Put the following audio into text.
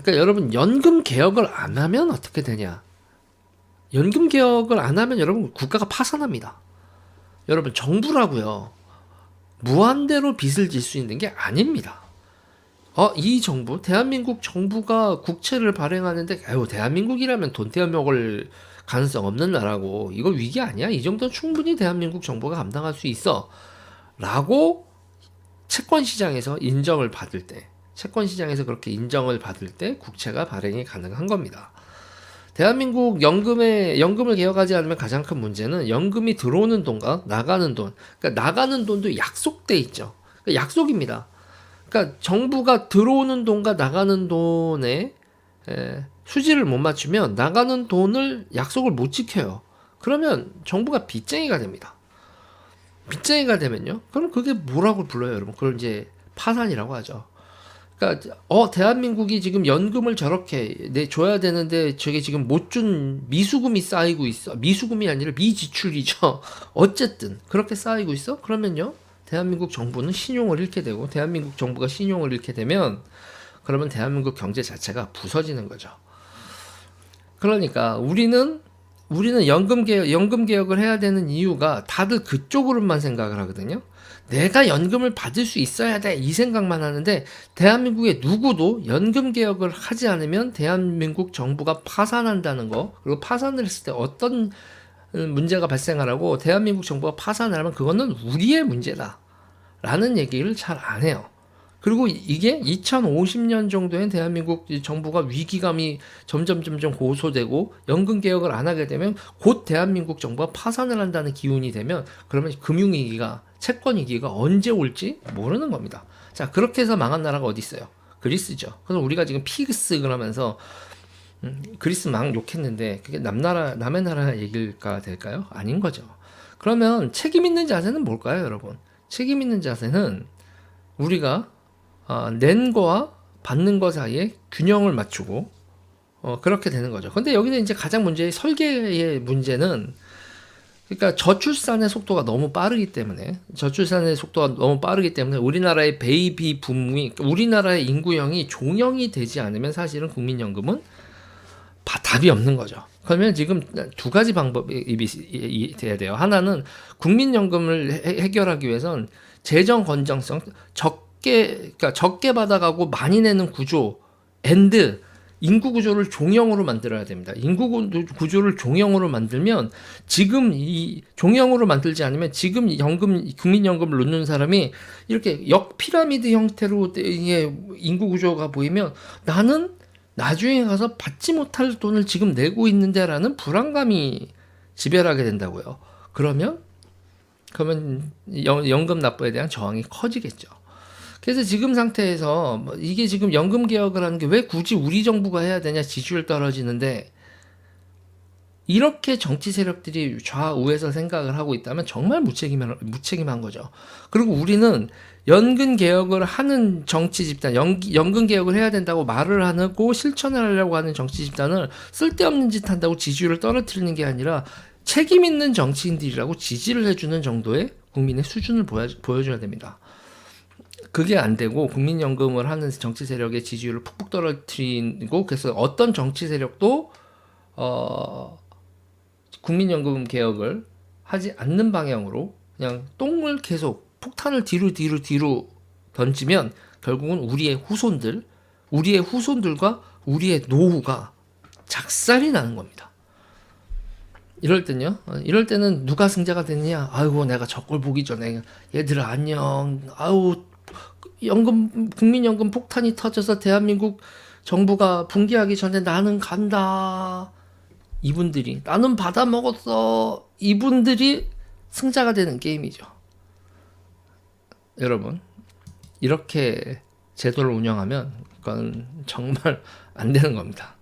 그러니까 여러분 연금 개혁을 안 하면 어떻게 되냐? 연금 개혁을 안 하면 여러분 국가가 파산합니다. 여러분 정부라고요. 무한대로 빚을 질 수 있는 게 아닙니다. 이 정부, 대한민국 정부가 국채를 발행하는데, 대한민국이라면 돈 떼어먹을 가능성 없는 나라고, 이거 위기 아니야? 이 정도는 충분히 대한민국 정부가 감당할 수 있어. 라고 채권시장에서 인정을 받을 때, 채권시장에서 그렇게 인정을 받을 때 국채가 발행이 가능한 겁니다. 대한민국 연금을 개혁하지 않으면 가장 큰 문제는 연금이 들어오는 돈과 나가는 돈, 그러니까 나가는 돈도 약속돼 있죠. 그러니까 약속입니다. 그러니까 정부가 들어오는 돈과 나가는 돈에 수지를 못 맞추면 나가는 돈을 약속을 못 지켜요. 그러면 정부가 빚쟁이가 됩니다. 빚쟁이가 되면요. 그럼 그게 뭐라고 불러요, 여러분? 그걸 이제 파산이라고 하죠. 그러니까 대한민국이 지금 연금을 저렇게 줘야 되는데 저게 지금 못 준 미수금이 쌓이고 있어. 미수금이 아니라 미지출이죠. 어쨌든 그렇게 쌓이고 있어. 그러면요. 대한민국 정부는 신용을 잃게 되고 대한민국 정부가 신용을 잃게 되면 그러면 대한민국 경제 자체가 부서지는 거죠. 그러니까 우리는 연금 개혁을 해야 되는 이유가 다들 그쪽으로만 생각을 하거든요. 내가 연금을 받을 수 있어야 돼 이 생각만 하는데 대한민국의 누구도 연금 개혁을 하지 않으면 대한민국 정부가 파산한다는 거, 그리고 파산을 했을 때 어떤 문제가 발생하라고 대한민국 정부가 파산을 하면 그거는 우리의 문제다 라는 얘기를 잘 안 해요. 그리고 이게 2050년 정도엔 대한민국 정부가 위기감이 점점 고소되고 연금 개혁을 안 하게 되면 곧 대한민국 정부가 파산을 한다는 기운이 되면 그러면 금융위기가, 채권위기가 언제 올지 모르는 겁니다. 자, 그렇게 해서 망한 나라가 어디 있어요? 그리스죠. 그래서 우리가 지금 피그스 그러면서 그리스 막 욕했는데 그게 남의 나라 얘기가 될까요? 아닌 거죠. 그러면 책임 있는 자세는 뭘까요, 여러분? 책임 있는 자세는 우리가 낸 거와 받는 거 사이에 균형을 맞추고 그렇게 되는 거죠. 근데 여기서 이제 가장 설계의 문제는, 그러니까 저출산의 속도가 너무 빠르기 때문에 우리나라의 베이비 붐이, 우리나라의 인구형이 종영이 되지 않으면 사실은 국민연금은 답이 없는 거죠. 그러면 지금 두 가지 방법이 돼야 돼요. 하나는 국민연금을 해결하기 위해선 재정 건전성, 그러니까 적게 받아가고 많이 내는 구조 앤드 인구 구조를 종형으로 만들어야 됩니다. 인구 구조를 종형으로 만들면, 지금 이 종형으로 만들지 않으면 지금 국민연금을 놓는 사람이 이렇게 역피라미드 형태로 인구 구조가 보이면 나는 나중에 가서 받지 못할 돈을 지금 내고 있는데라는 불안감이 지배하게 된다고요. 그러면 연금 납부에 대한 저항이 커지겠죠. 그래서 지금 상태에서 이게 지금 연금 개혁을 하는 게 왜 굳이 우리 정부가 해야 되냐, 지지율 떨어지는데, 이렇게 정치 세력들이 좌우에서 생각을 하고 있다면 정말 무책임한 거죠. 그리고 우리는 연금 개혁을 하는 정치 집단, 연금 개혁을 해야 된다고 말을 하고 실천을 하려고 하는 정치 집단을 쓸데없는 짓 한다고 지지율을 떨어뜨리는 게 아니라 책임 있는 정치인들이라고 지지를 해주는 정도의 국민의 수준을 보여줘야 됩니다. 그게 안 되고 국민연금을 하는 정치 세력의 지지율을 푹푹 떨어뜨리고, 그래서 어떤 정치 세력도 국민연금 개혁을 하지 않는 방향으로 그냥 똥을 계속 폭탄을 뒤로 던지면 결국은 우리의 후손들과 우리의 노후가 작살이 나는 겁니다. 이럴 때는 누가 승자가 됐냐? 아이고, 내가 저걸 보기 전에 얘들아 안녕. 국민연금 폭탄이 터져서 대한민국 정부가 붕괴하기 전에 나는 간다. 이분들이, 나는 받아 먹었어. 이분들이 승자가 되는 게임이죠. 여러분, 이렇게 제도를 운영하면 그건 정말 안 되는 겁니다.